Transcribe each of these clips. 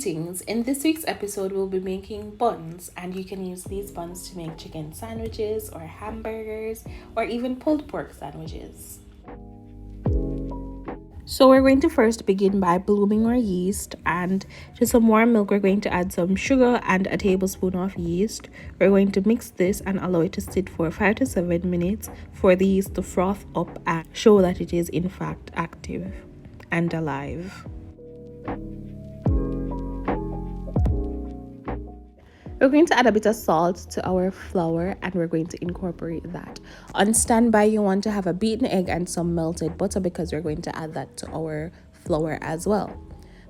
Greetings! In this week's episode, we'll be making buns, and you can use these buns to make chicken sandwiches or hamburgers or even pulled pork sandwiches. So we're going to first begin by blooming our yeast, and to some warm milk we're going to add some sugar and a tablespoon of yeast. We're going to mix this and allow it to sit for 5 to 7 minutes for the yeast to froth up and show that it is in fact active and alive. We're going to add a bit of salt to our flour and we're going to incorporate that. On standby, you want to have a beaten egg and some melted butter because we're going to add that to our flour as well.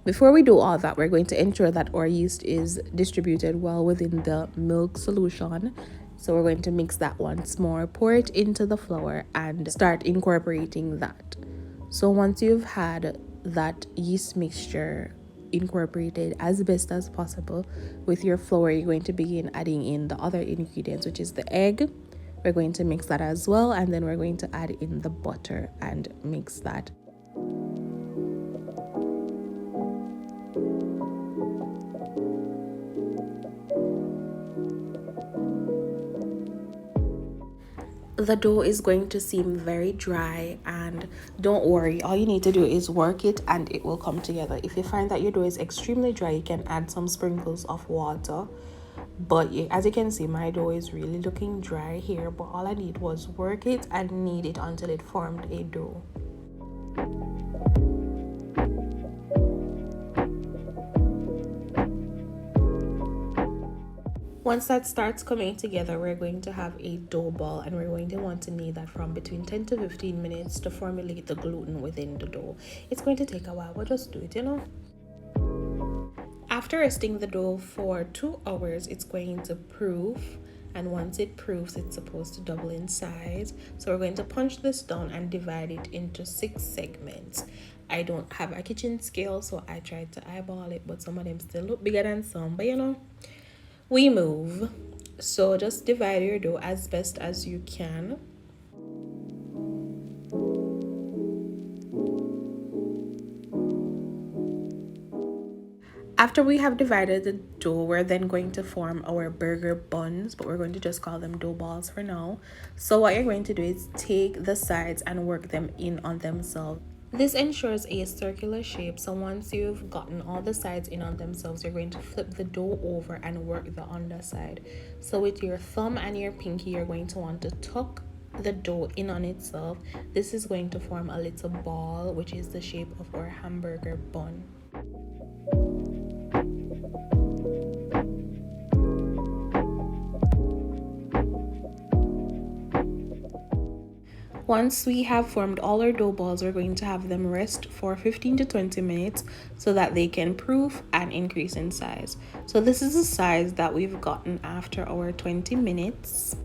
Before we do all that, we're going to ensure that our yeast is distributed well within the milk solution. So we're going to mix that once more, pour it into the flour and start incorporating that. So once you've had that yeast mixture incorporated as best as possible with your flour, you're going to begin adding in the other ingredients, which is the egg. We're going to mix that as well, and then we're going to add in the butter and mix that. The dough is going to seem very dry, and don't worry, all you need to do is work it and it will come together. If you find that your dough is extremely dry, you can add some sprinkles of water, but as you can see, my dough is really looking dry here, but all I need was work it and knead it until it formed a dough. Once that starts coming together, we're going to have a dough ball, and we're going to want to knead that from between 10 to 15 minutes to formulate the gluten within the dough. It's going to take a while, but just do it, After resting the dough for 2 hours, it's going to proof, and once it proofs, it's supposed to double in size. So we're going to punch this down and divide it into 6 segments. I don't have a kitchen scale, so I tried to eyeball it, but some of them still look bigger than some, but we move. So just divide your dough as best as you can. After we have divided the dough, we're then going to form our burger buns, but we're going to just call them dough balls for now. So what you're going to do is take the sides and work them in on themselves. This ensures a circular shape, so once you've gotten all the sides in on themselves, you're going to flip the dough over and work the underside. So with your thumb and your pinky, you're going to want to tuck the dough in on itself. This is going to form a little ball, which is the shape of our hamburger bun. Once we have formed all our dough balls, we're going to have them rest for 15 to 20 minutes so that they can proof and increase in size. So this is the size that we've gotten after our 20 minutes.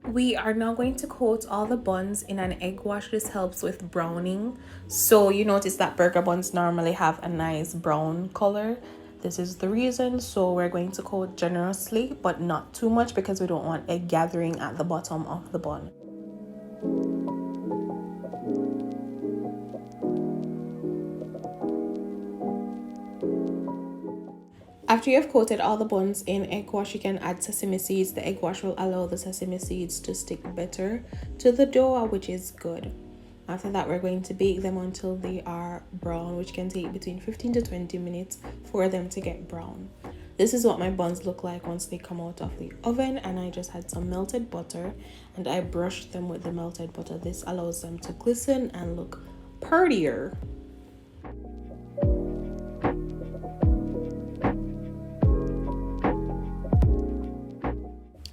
We are now going to coat all the buns in an egg wash. This helps with browning. So you notice that burger buns normally have a nice brown color. This is the reason. So we're going to coat generously, but not too much because we don't want egg gathering at the bottom of the bun. After you have coated all the buns in egg wash, you can add sesame seeds. The egg wash will allow the sesame seeds to stick better to the dough, which is good. After that, we're going to bake them until they are brown, which can take between 15 to 20 minutes for them to get brown. This is what my buns look like once they come out of the oven, and I just had some melted butter and I brushed them with the melted butter. This allows them to glisten and look prettier.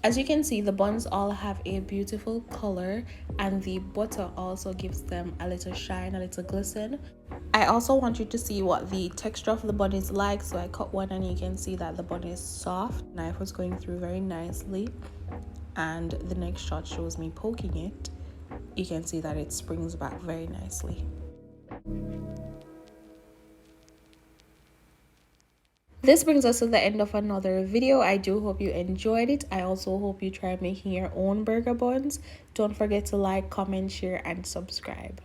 As you can see, the buns all have a beautiful color, and the butter also gives them a little shine, a little glisten. I also want you to see what the texture of the bun is like, so I cut one and you can see that the bun is soft. Knife was going through very nicely, and the next shot shows me poking it. You can see that it springs back very nicely. This brings us to the end of another video. I do hope you enjoyed it. I also hope you try making your own burger buns. Don't forget to like, comment, share, and subscribe.